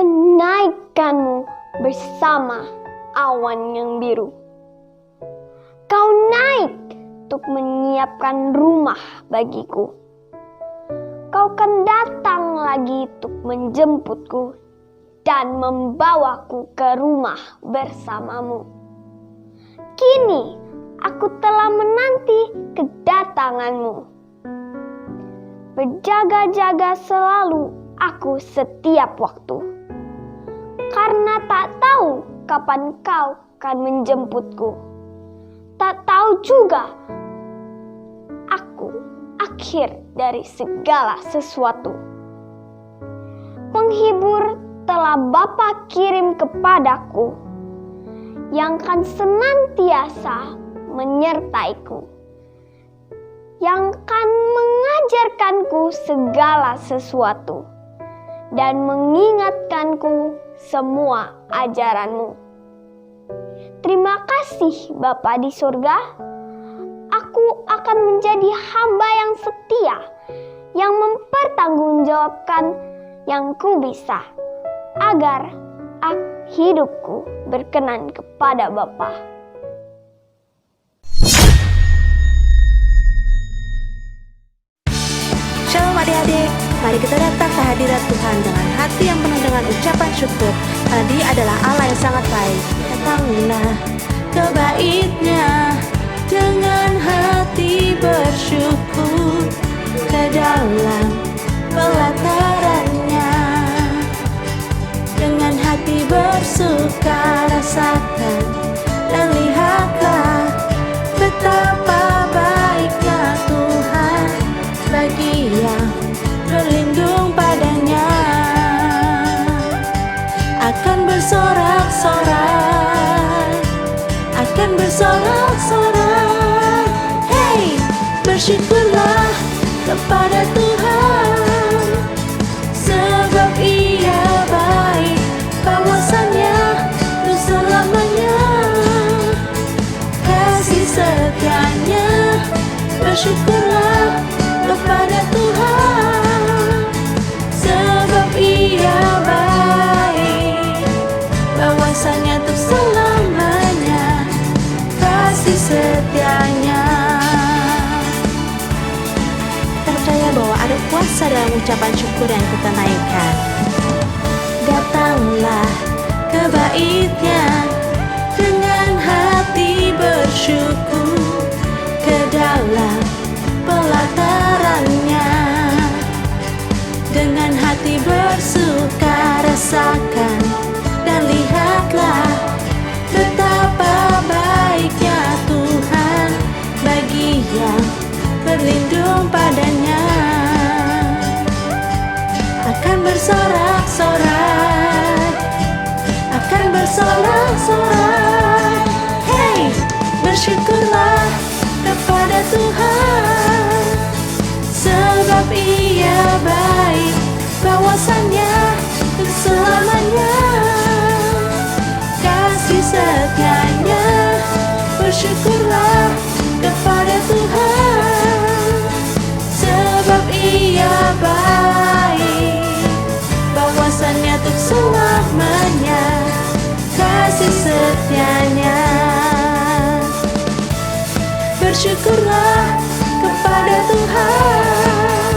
kenaikanmu bersama awan yang biru. Kau naik untuk menyiapkan rumah bagiku. Kau kan datang lagi untuk menjemputku dan membawaku ke rumah bersamamu. Kini aku telah menanti kedatanganmu. Berjaga-jaga selalu aku setiap waktu, karena tak tahu kapan kau akan menjemputku. Tak tahu juga aku akhir dari segala sesuatu. Penghibur telah Bapa kirim kepadaku, yang akan senantiasa menyertaiku, yang akan mengajarkanku segala sesuatu dan mengingatkanku semua ajaranmu. Terima kasih Bapa di surga. Aku akan menjadi hamba yang setia, yang mempertanggungjawabkan yang ku bisa, agar hidupku berkenan kepada Bapa. Shalom adik-adik, mari kita datang ke hadirat Tuhan dengan hati yang penuh dengan ucapan syukur, karena Dia adalah Allah yang sangat baik. Datanglah ke bait-Nya dengan hati bersyukur, ke dalam pelataran-Nya dengan hati bersuka rasakan dan lihatlah betapa baiknya Tuhan bagi yang berlindung padanya. Akan bersorak-sorak, akan bersorak-sorak. Hey, bersyukurlah kepada Tuhan, sebab Ia baik, kawasannya untuk selamanya. Kasih setianya, bersyukurlah kepada Tuhan, sebab Ia baik, kawasannya untuk selamanya. Kasih setianya. Percaya bahwa ada kuasa dalam ucapan syukur yang kita naikkan. Datanglah ke bait-Nya dengan hati bersyukur, ke dalam pelataran-Nya dengan hati bersuka rasakan dan lihatlah betapa baiknya Tuhan bagi yang berlindung padanya. Akan bersorak-sorak, akan bersorak-sorak. Hey, bersyukurlah kepada Tuhan, sebab Ia baik, kawasannya untuk selamanya. Kasih setianya, bersyukurlah kepada Tuhan, sebab Ia baik, kawasannya untuk selamanya. Kasih setianya. Bersyukurlah kepada Tuhan,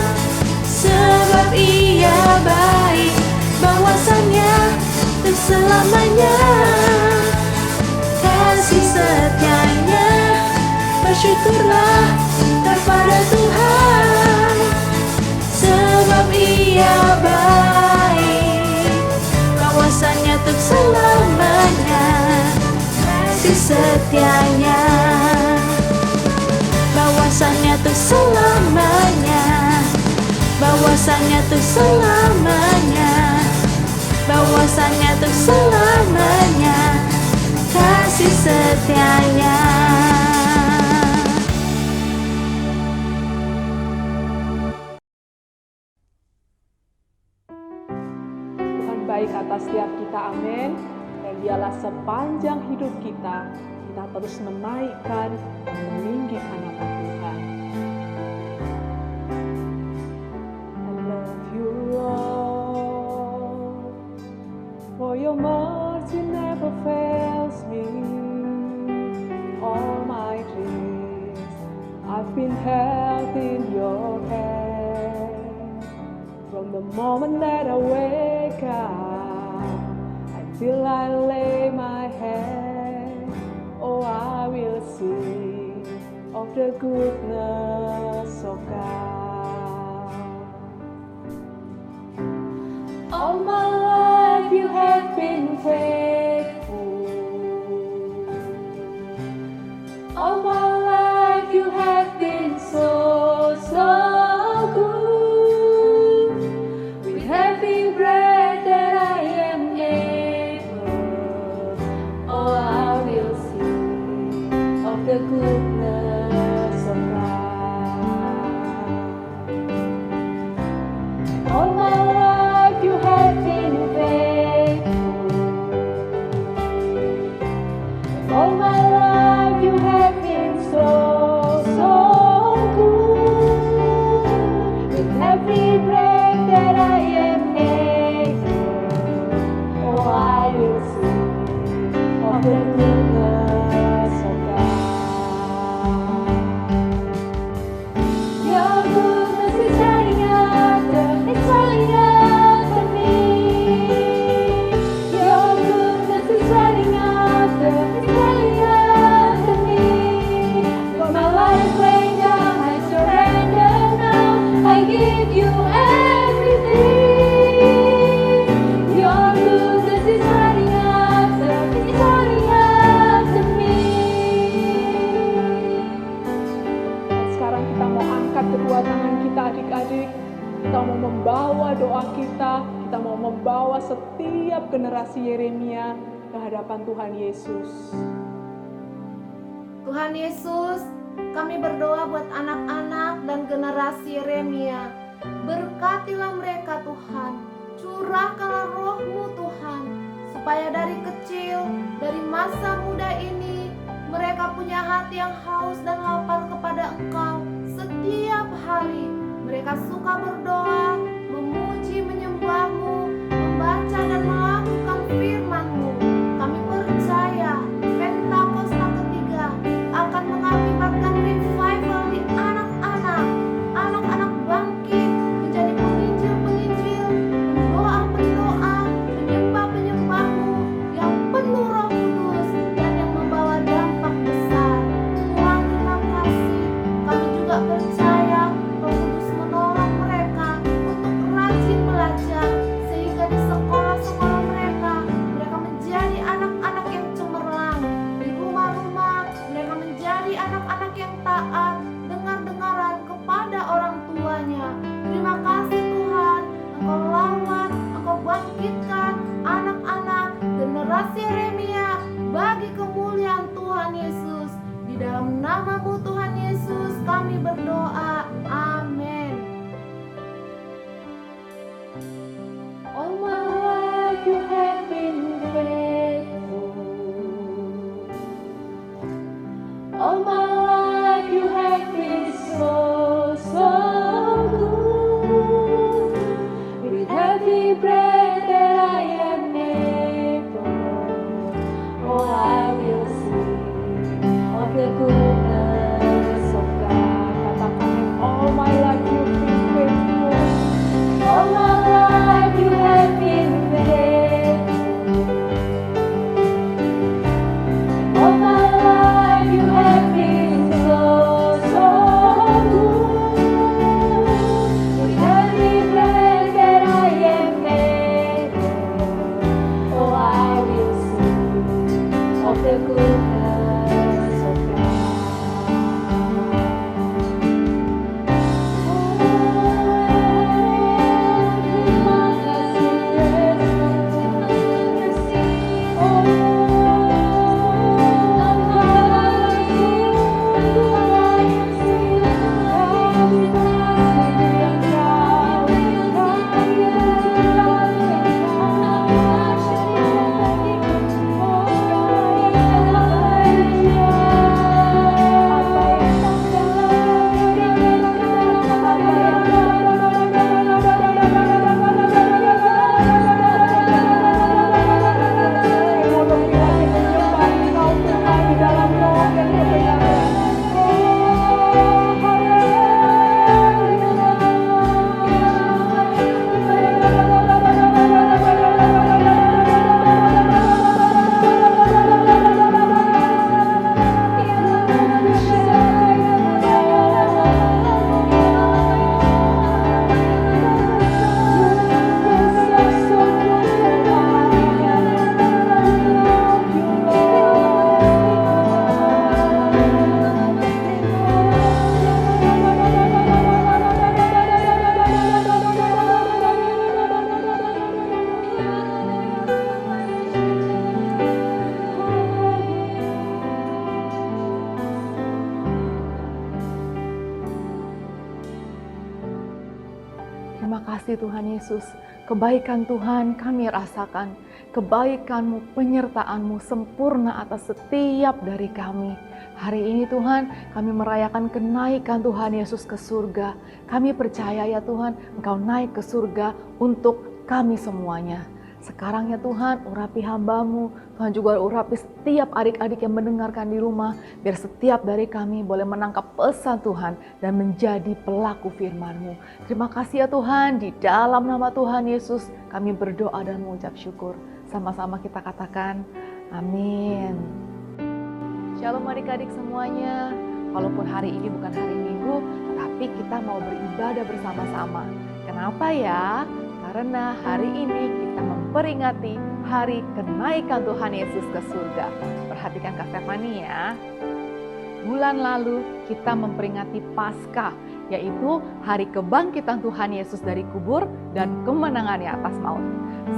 sebab Ia baik, bahwasannya untuk selamanya. Kasih setianya, bersyukurlah kepada Tuhan, sebab Ia baik, kawasannya untuk selamanya. Kasih setianya, bahwasannya untuk selamanya, bahwasannya untuk selamanya, bahwasannya untuk selamanya. Kasih setianya. Tuhan baik atas setiap kita, amin. Dan Dialah sepanjang hidup kita terus menaikkan dan meninggikan nama Tuhan. I love you, Lord. From the moment that I wake up until I lay my head, oh, I will sing of the goodness of God. All my life you have been faithful. All my life you have been so good. With every breath that I am able, oh, I will sing of the goodness of God. All my life you have been faithful. All my life you have been so good. With every breath that I am able, oh, I will sing of the goodness of God. Your goodness is running after, it's running after me. Your goodness is running after, it's running after me. For my life laid down, I surrender now. I give you everything. Your goodness is running after, it's running after me. Dan sekarang kita mau angkat kedua tangan kita adik-adik. Kita mau membawa doa kita mau membawa setiap generasi Yeremia ke hadapan Tuhan Yesus. Tuhan Yesus, kami berdoa buat anak-anak dan generasi Yeremia. Berkatilah mereka Tuhan, curahkanlah roh-Mu Tuhan, supaya dari kecil, dari masa muda ini, mereka punya hati yang haus dan lapar kepada Engkau setiap hari. Mereka suka berdoa, memuji, menyembah-Mu, membaca dan melakukan firman-Mu. Kami percaya Pentakosta ketiga akan mengakibatkan revival di anak-anak. Anak-anak bangkit menjadi penginjil-penginjil, pendoa-pendoa, penyembah-penyembah-Mu yang penuh Roh Kudus dan yang membawa dampak besar. Tuhan, terima kasih. Kami juga percaya Roh Kudus menolong mereka untuk rajin belajar, sehingga di sekolah-sekolah mereka menjadi anak-anak yang cemerlang. Di rumah-rumah mereka menjadi anak-anak yang taat, dengar-dengaran kepada orang tuanya. Terima kasih Tuhan, Engkau lawat, Engkau bangkitkan anak-anak generasi Yeremia bagi kemuliaan Tuhan Yesus. Di dalam nama-Mu Tuhan Yesus kami berdoa. Amin. All my life you have been faithful. All my life you have been so good. With every breath that I am able, oh, I will sing of the goodness of God. Katakan, all my life you've been faithful. All my life you have been faithful. All my life you have been so good. With every breath that I am able, kasih Tuhan Yesus. Kebaikan Tuhan kami rasakan. Kebaikan-Mu, penyertaan-Mu sempurna atas setiap dari kami. Hari ini Tuhan, kami merayakan kenaikan Tuhan Yesus ke surga. Kami percaya ya Tuhan, Engkau naik ke surga untuk kami semuanya. Sekarang ya Tuhan, urapi hamba-Mu. Tuhan juga urapi setiap adik-adik yang mendengarkan di rumah. Biar setiap dari kami boleh menangkap pesan Tuhan dan menjadi pelaku firman-Mu. Terima kasih ya Tuhan, di dalam nama Tuhan Yesus kami berdoa dan mengucap syukur. Sama-sama kita katakan, amin. Shalom adik-adik semuanya. Walaupun hari ini bukan hari Minggu, tapi kita mau beribadah bersama-sama. Kenapa ya? Karena hari ini kita memperingati hari kenaikan Tuhan Yesus ke surga. Perhatikan Kak Stefani ya. Bulan lalu kita memperingati Paskah, yaitu hari kebangkitan Tuhan Yesus dari kubur dan kemenangannya atas maut.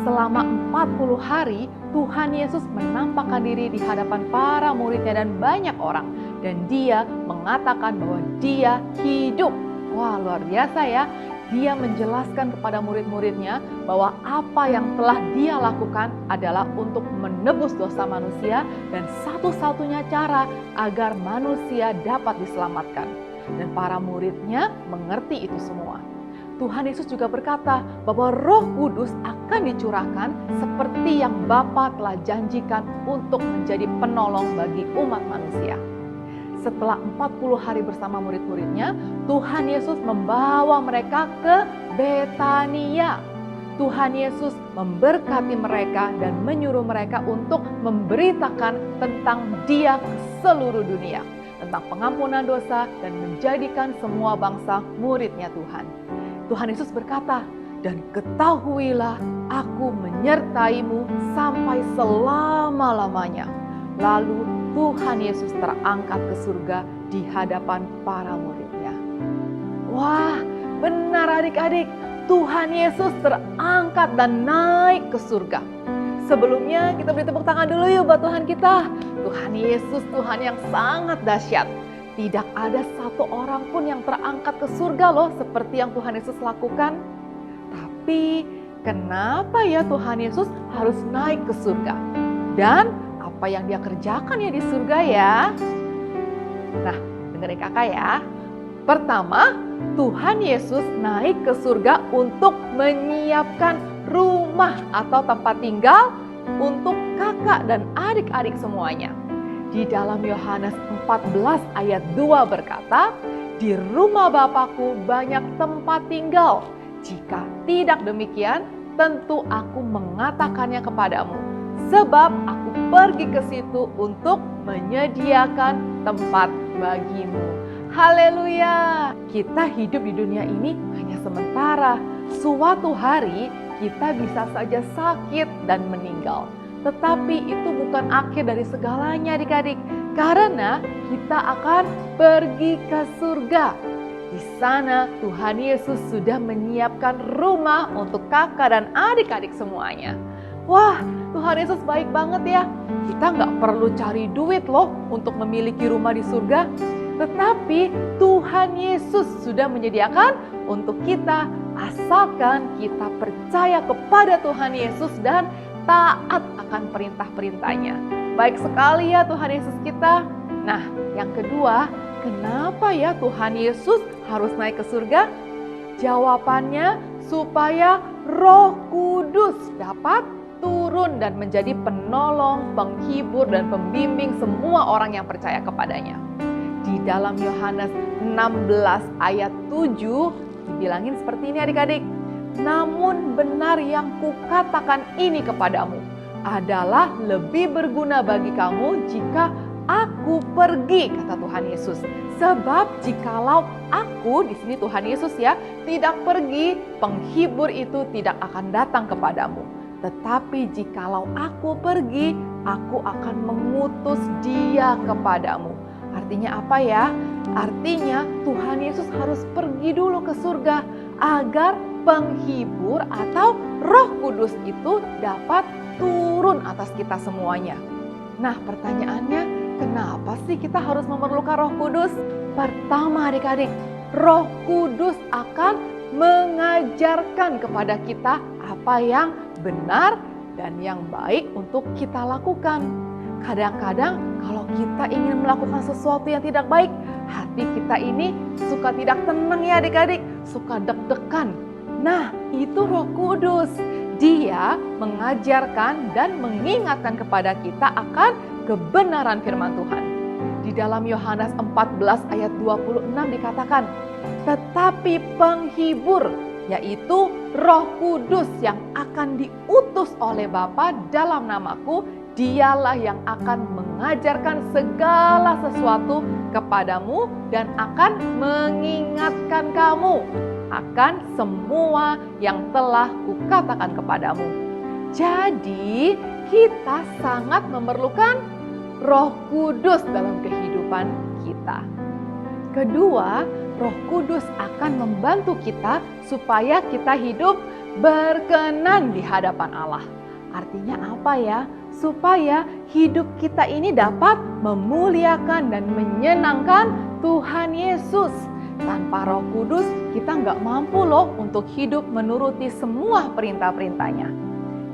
Selama 40 hari Tuhan Yesus menampakkan diri di hadapan para muridnya dan banyak orang. Dan dia mengatakan bahwa dia hidup. Wah, luar biasa ya. Dia menjelaskan kepada murid-muridnya bahwa apa yang telah dia lakukan adalah untuk menebus dosa manusia dan satu-satunya cara agar manusia dapat diselamatkan. Dan para muridnya mengerti itu semua. Tuhan Yesus juga berkata bahwa Roh Kudus akan dicurahkan seperti yang Bapa telah janjikan untuk menjadi penolong bagi umat manusia. Setelah 40 hari bersama murid-muridnya, Tuhan Yesus membawa mereka ke Betania. Tuhan Yesus memberkati mereka dan menyuruh mereka untuk memberitakan tentang Dia ke seluruh dunia. Tentang pengampunan dosa dan menjadikan semua bangsa muridnya Tuhan. Tuhan Yesus berkata, dan ketahuilah aku menyertaimu sampai selama-lamanya. Lalu Tuhan Yesus terangkat ke surga di hadapan para muridnya. Wah, benar adik-adik, Tuhan Yesus terangkat dan naik ke surga. Sebelumnya kita beri tepuk tangan dulu yuk buat Tuhan kita. Tuhan Yesus, Tuhan yang sangat dahsyat. Tidak ada satu orang pun yang terangkat ke surga loh seperti yang Tuhan Yesus lakukan. Tapi kenapa ya Tuhan Yesus harus naik ke surga? Dan apa yang dia kerjakan ya di surga ya? Nah, dengerin kakak ya. Pertama, Tuhan Yesus naik ke surga untuk menyiapkan rumah atau tempat tinggal untuk kakak dan adik-adik semuanya. Di dalam Yohanes 14 ayat 2 berkata, di rumah Bapakku banyak tempat tinggal. Jika tidak demikian, tentu aku mengatakannya kepadamu. Sebab aku pergi ke situ untuk menyediakan tempat bagimu. Haleluya! Kita hidup di dunia ini hanya sementara. Suatu hari kita bisa saja sakit dan meninggal. Tetapi itu bukan akhir dari segalanya adik-adik. Karena kita akan pergi ke surga. Di sana Tuhan Yesus sudah menyiapkan rumah untuk kakak dan adik-adik semuanya. Wah, Tuhan Yesus baik banget ya. Kita nggak perlu cari duit loh untuk memiliki rumah di surga. Tetapi Tuhan Yesus sudah menyediakan untuk kita asalkan kita percaya kepada Tuhan Yesus dan taat akan perintah-perintahnya. Baik sekali ya Tuhan Yesus kita. Nah, yang kedua, kenapa ya Tuhan Yesus harus naik ke surga? Jawabannya supaya Roh Kudus dapat turun dan menjadi penolong, penghibur, dan pembimbing semua orang yang percaya kepadanya. Di dalam Yohanes 16 ayat 7 dibilangin seperti ini adik-adik. Namun benar yang kukatakan ini kepadamu adalah lebih berguna bagi kamu jika aku pergi, kata Tuhan Yesus. Sebab jikalau aku, di sini Tuhan Yesus ya, tidak pergi, penghibur itu tidak akan datang kepadamu. Tetapi jikalau aku pergi, aku akan mengutus dia kepadamu. Artinya apa ya? Artinya Tuhan Yesus harus pergi dulu ke surga agar penghibur atau Roh Kudus itu dapat turun atas kita semuanya. Nah, pertanyaannya, kenapa sih kita harus memerlukan Roh Kudus? Pertama adik-adik, Roh Kudus akan mengajarkan kepada kita apa yang benar dan yang baik untuk kita lakukan. Kadang-kadang kalau kita ingin melakukan sesuatu yang tidak baik, hati kita ini suka tidak tenang ya adik-adik, suka deg-degan. Nah, itu Roh Kudus. Dia mengajarkan dan mengingatkan kepada kita akan kebenaran firman Tuhan. Di dalam Yohanes 14 ayat 26 dikatakan, tetapi penghibur, yaitu Roh Kudus yang akan diutus oleh Bapa dalam namaku, dialah yang akan mengajarkan segala sesuatu kepadamu dan akan mengingatkan kamu akan semua yang telah kukatakan kepadamu. Jadi, kita sangat memerlukan Roh Kudus dalam kehidupan kita. Kedua, Roh Kudus akan membantu kita supaya kita hidup berkenan di hadapan Allah. Artinya apa ya? Supaya hidup kita ini dapat memuliakan dan menyenangkan Tuhan Yesus. Tanpa Roh Kudus, kita nggak mampu loh untuk hidup menuruti semua perintah-perintahnya.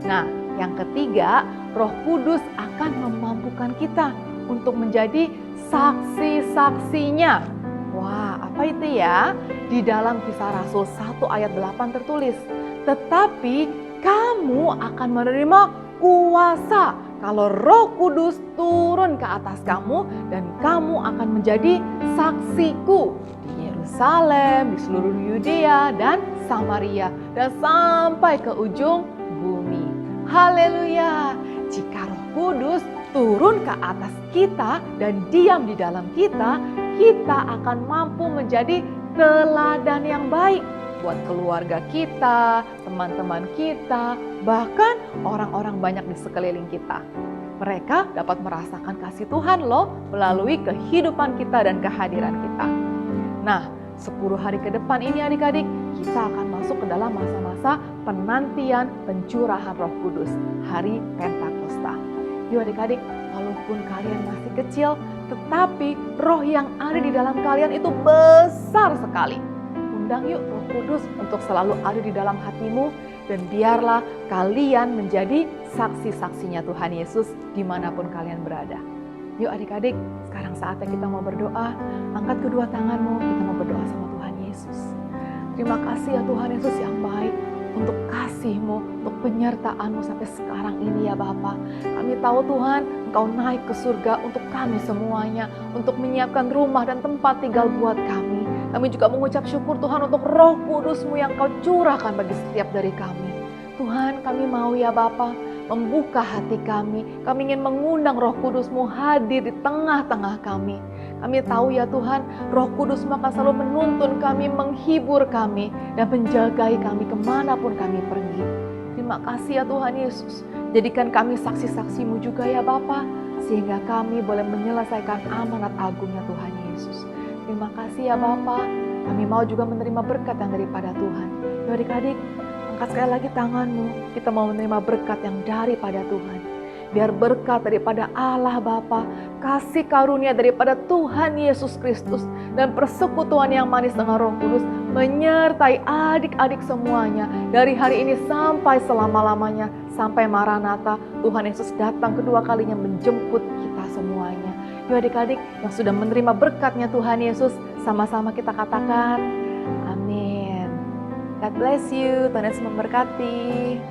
Nah, yang ketiga, Roh Kudus akan memampukan kita untuk menjadi saksi-saksinya. Wah, apa itu ya? Di dalam Kisah Rasul 1 ayat 8 tertulis, tetapi kamu akan menerima kuasa kalau Roh Kudus turun ke atas kamu dan kamu akan menjadi saksiku di Yerusalem, di seluruh Yudea dan Samaria dan sampai ke ujung bumi. Haleluya! Jika Roh Kudus turun ke atas kita dan diam di dalam kita, kita akan mampu menjadi teladan yang baik buat keluarga kita, teman-teman kita, bahkan orang-orang banyak di sekeliling kita. Mereka dapat merasakan kasih Tuhan loh melalui kehidupan kita dan kehadiran kita. Nah, 10 hari ke depan ini adik-adik, kita akan masuk ke dalam masa-masa penantian pencurahan Roh Kudus, hari Pentakosta. Yuk adik-adik, walaupun kalian masih kecil, tetapi roh yang ada di dalam kalian itu besar sekali. Undang yuk Roh Kudus untuk selalu ada di dalam hatimu dan biarlah kalian menjadi saksi-saksinya Tuhan Yesus dimanapun kalian berada. Yuk adik-adik, sekarang saatnya kita mau berdoa. Angkat kedua tanganmu, kita mau berdoa sama Tuhan Yesus. Terima kasih ya Tuhan Yesus yang baik untuk kasih-Mu, untuk penyertaan-Mu sampai sekarang ini ya Bapa. Kami tahu Tuhan, Engkau naik ke surga untuk kami semuanya, untuk menyiapkan rumah dan tempat tinggal buat kami. Kami juga mengucap syukur Tuhan untuk Roh Kudus-Mu yang Kau curahkan bagi setiap dari kami. Tuhan, kami mau ya Bapa, membuka hati kami. Kami ingin mengundang Roh Kudus-Mu hadir di tengah-tengah kami. Kami tahu ya Tuhan, Roh Kudus-Mu akan selalu menuntun kami, menghibur kami, dan menjagai kami kemanapun kami pergi. Terima kasih ya Tuhan Yesus. Jadikan kami saksi-saksi-Mu juga ya Bapa, sehingga kami boleh menyelesaikan amanat agungnya Tuhan Yesus. Terima kasih ya Bapa. Kami mau juga menerima berkat yang daripada Tuhan. Ya adik-adik, angkat sekali lagi tanganmu. Kita mau menerima berkat yang daripada Tuhan. Biar berkat daripada Allah Bapa, kasih karunia daripada Tuhan Yesus Kristus, dan persekutuan yang manis dengan Roh Kudus menyertai adik-adik semuanya dari hari ini sampai selama-lamanya, sampai Maranatha, Tuhan Yesus datang kedua kalinya menjemput kita semuanya. Yuk adik-adik yang sudah menerima berkatnya Tuhan Yesus, sama-sama kita katakan, amin. God bless you, Tuhan Yesus memberkati.